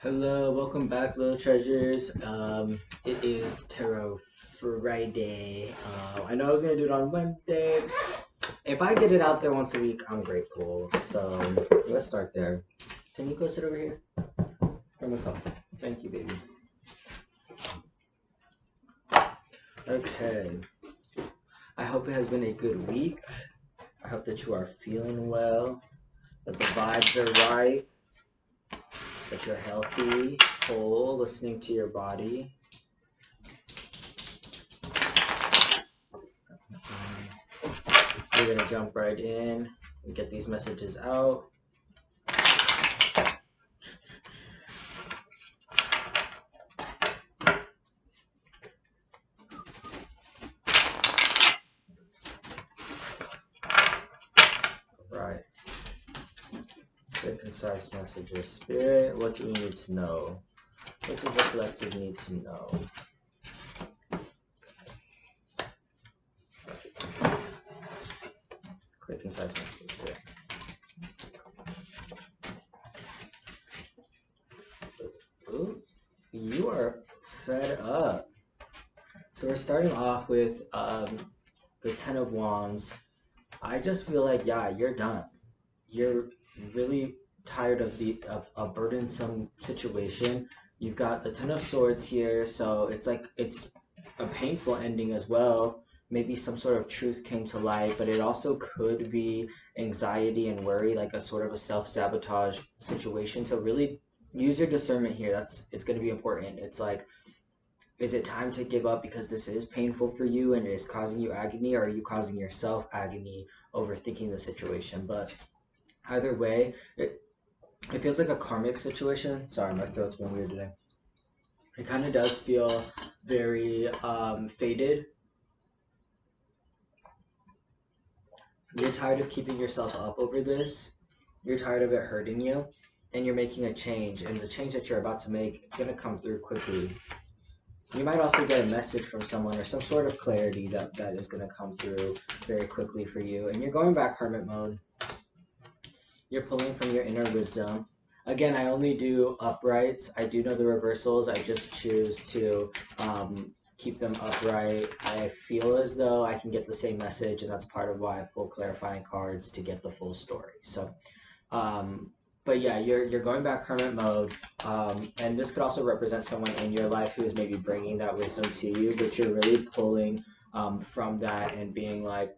Hello, welcome back, little treasures. It is Tarot Friday. I know I was gonna do it on Wednesday. If I get it out there once a week, I'm grateful. So let's start there. Can you go sit over here? From a cup. Thank you, baby. Okay. I hope it has been a good week. I hope that you are feeling well, that the vibes are right, that you're healthy, whole, listening to your body. We're gonna jump right in and get these messages out. Right. Good, concise messages. Spirit, what do we need to know? What does the collective need to know? Quick, concise messages. Spirit. Ooh, you are fed up. So we're starting off with the Ten of Wands. I just feel like, yeah, you're done. You're really tired of a burdensome situation. You've got the Ten of Swords here, so it's like it's a painful ending as well. Maybe some sort of truth came to light, but it also could be anxiety and worry, like a sort of a self-sabotage situation. So really use your discernment here. It's going to be important. It's like, is it time to give up because this is painful for you and it is causing you agony, or are you causing yourself agony overthinking the situation? But either way, it feels like a karmic situation. Sorry, my throat's been weird today. It kind of does feel very faded. You're tired of keeping yourself up over this. You're tired of it hurting you, and you're making a change. And the change that you're about to make, it's going to come through quickly. You might also get a message from someone or some sort of clarity that is going to come through very quickly for you. And you're going back hermit mode. You're pulling from your inner wisdom. Again, I only do uprights. I do know the reversals. I just choose to keep them upright. I feel as though I can get the same message, and that's part of why I pull clarifying cards to get the full story. So, but yeah, you're going back hermit mode, and this could also represent someone in your life who is maybe bringing that wisdom to you, but you're really pulling from that and being like,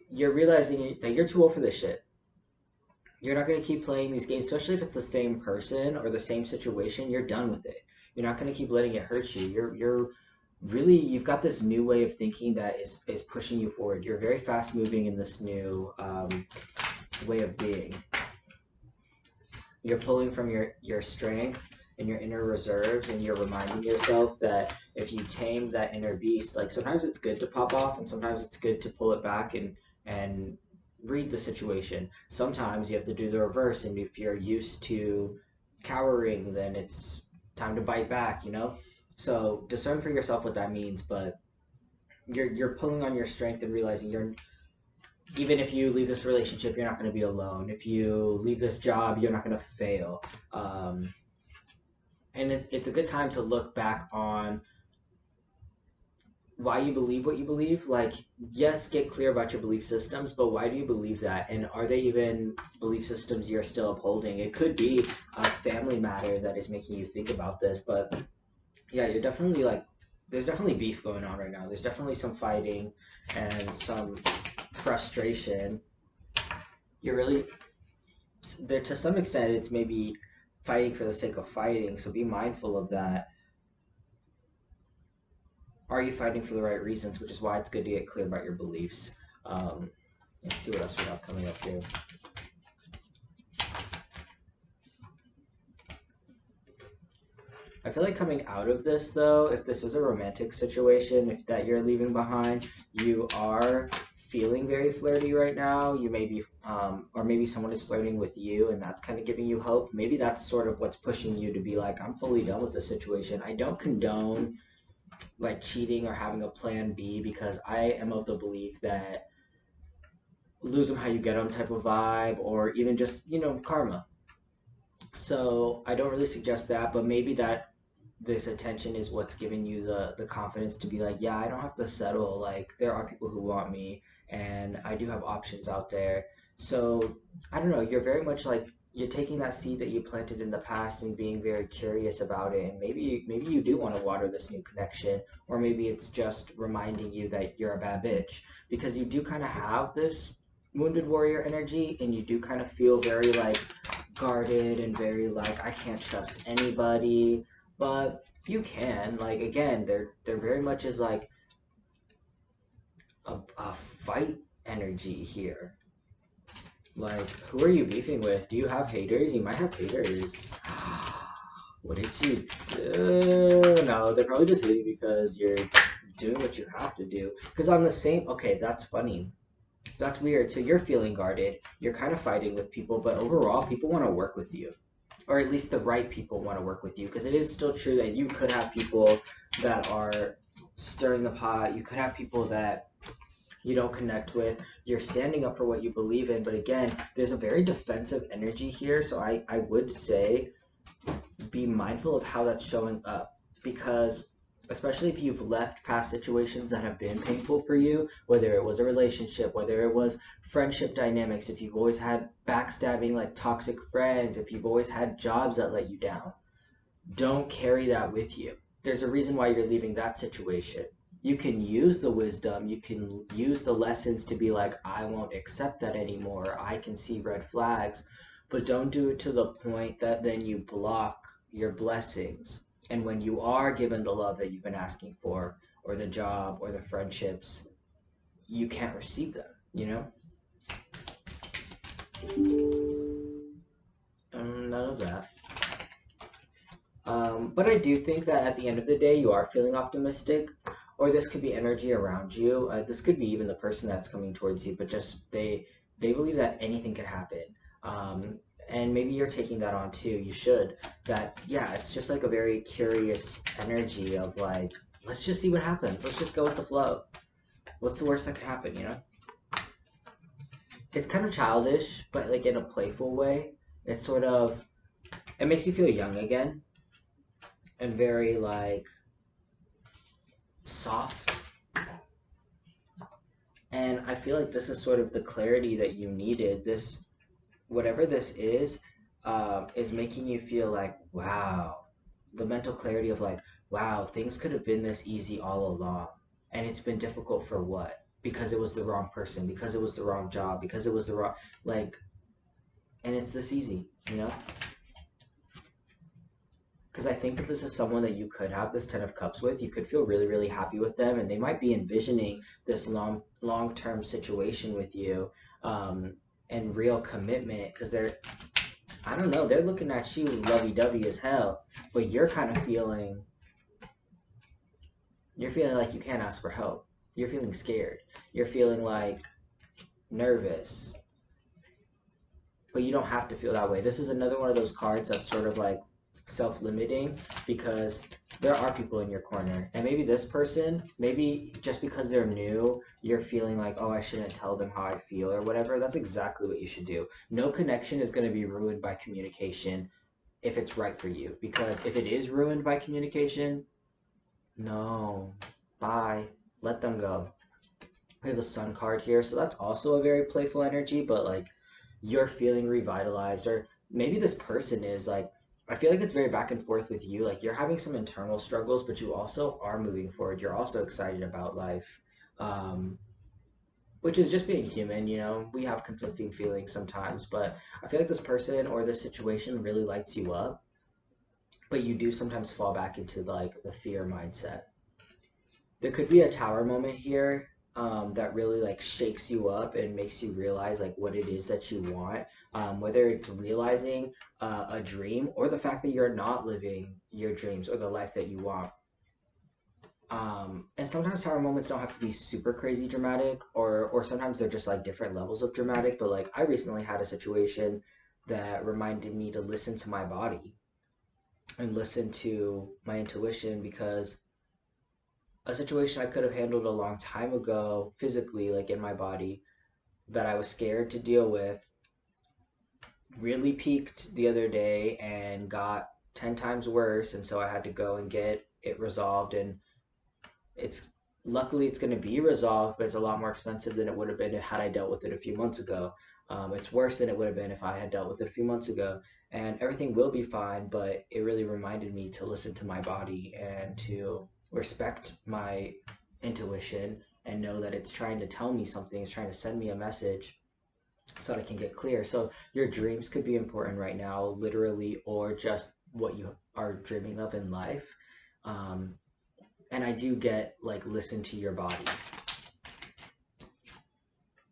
you're realizing that you're too old for this shit. You're not going to keep playing these games, especially if it's the same person or the same situation. You're done with it. You're not going to keep letting it hurt you. You're really, you've got this new way of thinking that is pushing you forward. You're very fast moving in this new way of being. You're pulling from your strength and your inner reserves, and you're reminding yourself that if you tame that inner beast, like sometimes it's good to pop off, and sometimes it's good to pull it back and read the situation. Sometimes you have to do the reverse, and if you're used to cowering, then it's time to bite back, you know? So discern for yourself what that means, but you're pulling on your strength and realizing even if you leave this relationship, you're not going to be alone. If you leave this job, you're not going to fail. And it's a good time to look back on why you believe what you believe. Like, yes, get clear about your belief systems, but why do you believe that? And are they even belief systems you're still upholding? It could be a family matter that is making you think about this, but yeah, you're definitely like, there's definitely beef going on right now. There's definitely some fighting and some frustration. You're really, there to some extent, it's maybe fighting for the sake of fighting, so be mindful of that. Are you fighting for the right reasons, which is why it's good to get clear about your beliefs. Let's see what else we have coming up here. I feel like coming out of this, though, if this is a romantic situation, if that you're leaving behind, you are feeling very flirty right now. You may be, or maybe someone is flirting with you, and that's kind of giving you hope. Maybe that's sort of what's pushing you to be like, I'm fully done with this situation. I don't condone like cheating or having a plan B, because I am of the belief that lose them how you get them type of vibe, or even just, karma. So I don't really suggest that, but maybe that this attention is what's giving you the confidence to be like, yeah, I don't have to settle. Like there are people who want me, and I do have options out there. So I don't know. You're very much like you're taking that seed that you planted in the past and being very curious about it. And maybe you do want to water this new connection, or maybe it's just reminding you that you're a bad bitch because you do kind of have this wounded warrior energy, and you do kind of feel very like guarded and very like I can't trust anybody, but you can like again they're very much is like a fight energy here. Like who are you beefing with? Do you have haters? You might have haters. What did you do? No, they're probably just hating because you're doing what you have to do. Because on the same, okay, that's funny. That's weird. So you're feeling guarded. You're kind of fighting with people, but overall, people want to work with you. Or at least the right people want to work with you, because it is still true that you could have people that are stirring the pot. You could have people that you don't connect with. You're standing up for what you believe in, but again, there's a very defensive energy here. So I would say be mindful of how that's showing up, because especially if you've left past situations that have been painful for you, whether it was a relationship, whether it was friendship dynamics, if you've always had backstabbing like toxic friends, if you've always had jobs that let you down, don't carry that with you. There's a reason why you're leaving that situation. You can use the wisdom, you can use the lessons to be like, I won't accept that anymore, I can see red flags, but don't do it to the point that then you block your blessings. And when you are given the love that you've been asking for, or the job, or the friendships, you can't receive them, you know? None of that. But I do think that at the end of the day, you are feeling optimistic, or this could be energy around you. This could be even the person that's coming towards you, but just they believe that anything could happen. Um, and maybe you're taking that on too. You should. That yeah, it's just like a very curious energy of like, let's just see what happens. Let's just go with the flow. What's the worst that could happen? You know? It's kind of childish, but like in a playful way. It's sort of it makes you feel young again and very like soft. And I feel like this is sort of the clarity that you needed. This, whatever this is making you feel like, wow, the mental clarity of like, wow, things could have been this easy all along. And it's been difficult for what? Because it was the wrong person, because it was the wrong job, because it was the wrong, like, and it's this easy, you know? Because I think that this is someone that you could have this Ten of Cups with. You could feel really, really happy with them, and they might be envisioning this long term situation with you, um, and real commitment. Because they're, I don't know, they're looking at you lovey dovey as hell, but you're feeling like you can't ask for help. You're feeling scared. You're feeling like nervous, but you don't have to feel that way. This is another one of those cards that's sort of like self-limiting, because there are people in your corner, and maybe this person, maybe just because they're new, you're feeling like, oh, I shouldn't tell them how I feel or whatever. That's exactly what you should do. No connection is going to be ruined by communication if it's right for you, because if it is ruined by communication, no, bye, let them go. We have the Sun card here, so that's also a very playful energy, but like you're feeling revitalized, or maybe this person is like, I feel like it's very back and forth with you. Like you're having some internal struggles, but you also are moving forward. You're also excited about life, um, which is just being human, you know? We have conflicting feelings sometimes, but I feel like this person or this situation really lights you up, but you do sometimes fall back into like the fear mindset. There could be a tower moment here, that really like shakes you up and makes you realize like what it is that you want, whether it's realizing a dream, or the fact that you're not living your dreams or the life that you want. And sometimes tower moments don't have to be super crazy dramatic, or sometimes they're just like different levels of dramatic. But like I recently had a situation that reminded me to listen to my body and listen to my intuition, because a situation I could have handled a long time ago physically, like in my body, that I was scared to deal with, really peaked the other day and got 10 times worse, and so I had to go and get it resolved, and it's luckily it's going to be resolved, but it's a lot more expensive than it would have been had I dealt with it a few months ago. It's worse than it would have been if I had dealt with it a few months ago, and everything will be fine, but it really reminded me to listen to my body and to respect my intuition and know that it's trying to tell me something, it's trying to send me a message so that I can get clear. So your dreams could be important right now, literally, or just what you are dreaming of in life. Um, and I do get like listen to your body.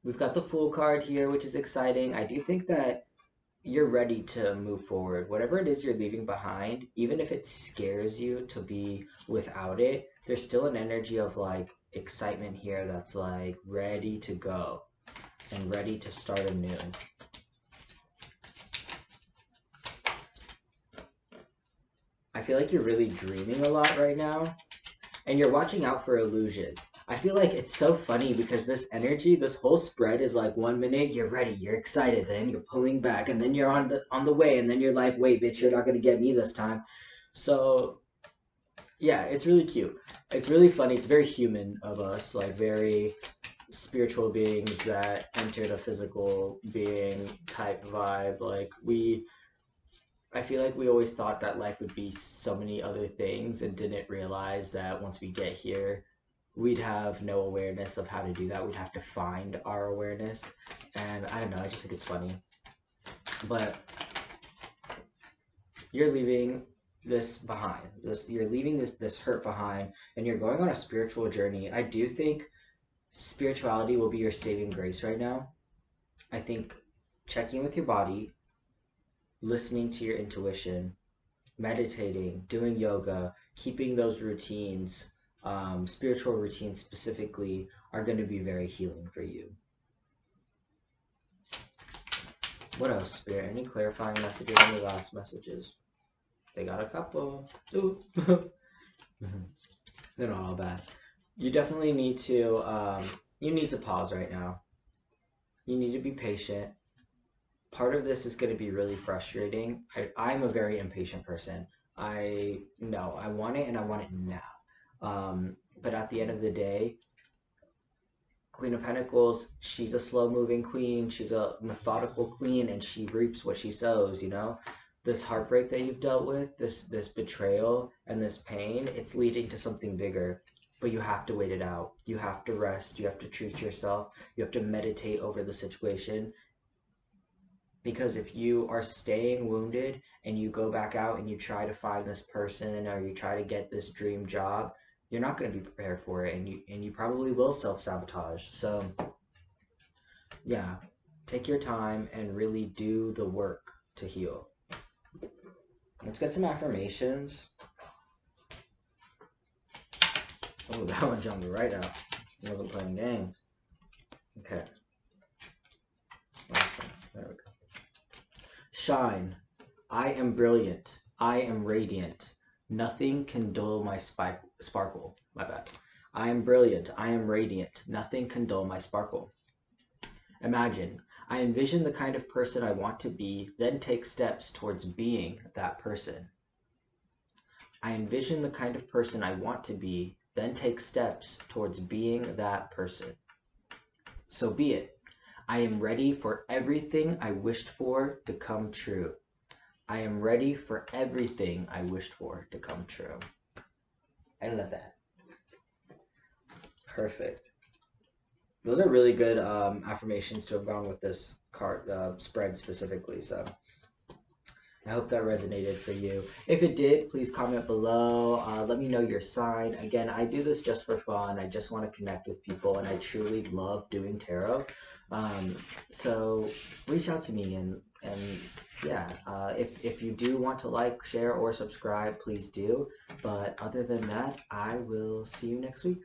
We've got the Fool card here, which is exciting. I do think that you're ready to move forward. Whatever it is you're leaving behind, even if it scares you to be without it, there's still an energy of like excitement here that's like ready to go and ready to start anew. I feel like you're really dreaming a lot right now, and you're watching out for illusions. I feel like it's so funny because this energy, this whole spread is like 1 minute you're ready, you're excited, then you're pulling back, and then you're on the way, and then you're like, wait, bitch, you're not gonna get me this time. So yeah, it's really cute. It's really funny. It's very human of us, like very spiritual beings that entered a physical being type vibe. Like I feel like we always thought that life would be so many other things and didn't realize that once we get here, we'd have no awareness of how to do that. We'd have to find our awareness. And I don't know, I just think it's funny. But you're leaving this behind. You're leaving this hurt behind, and you're going on a spiritual journey. I do think spirituality will be your saving grace right now. I think checking with your body, listening to your intuition, meditating, doing yoga, keeping those routines, spiritual routines specifically, are going to be very healing for you. What else, Spirit? Any clarifying messages? Any last messages? They got a couple. Ooh. They're not all bad. You definitely need to pause right now. You need to be patient. Part of this is going to be really frustrating. I'm a very impatient person. I know I want it and I want it now. But at the end of the day, Queen of Pentacles, she's a slow-moving queen. She's a methodical queen, and she reaps what she sows. You know, this heartbreak that you've dealt with, this betrayal and this pain, it's leading to something bigger. But you have to wait it out. You have to rest. You have to treat yourself. You have to meditate over the situation. Because if you are staying wounded and you go back out and you try to find this person or you try to get this dream job, you're not going to be prepared for it, and you probably will self-sabotage. So yeah, take your time and really do the work to heal. Let's get some affirmations. Oh, that one jumped right out. I wasn't playing games. Okay. Awesome. There we go. Shine. I am brilliant. I am radiant. Nothing can dull my sparkle. My bad. I am brilliant. I am radiant. Nothing can dull my sparkle. Imagine. I envision the kind of person I want to be, then take steps towards being that person. I envision the kind of person I want to be, then take steps towards being that person. So be it. I am ready for everything I wished for to come true. I am ready for everything I wished for to come true. I love that. Perfect. Those are really good affirmations to have gone with this card spread specifically. So I hope that resonated for you. If it did, please comment below. Let me know your sign. Again, I do this just for fun. I just want to connect with people, and I truly love doing tarot. So reach out to me, and yeah, if you do want to like, share, or subscribe, please do. But other than that, I will see you next week.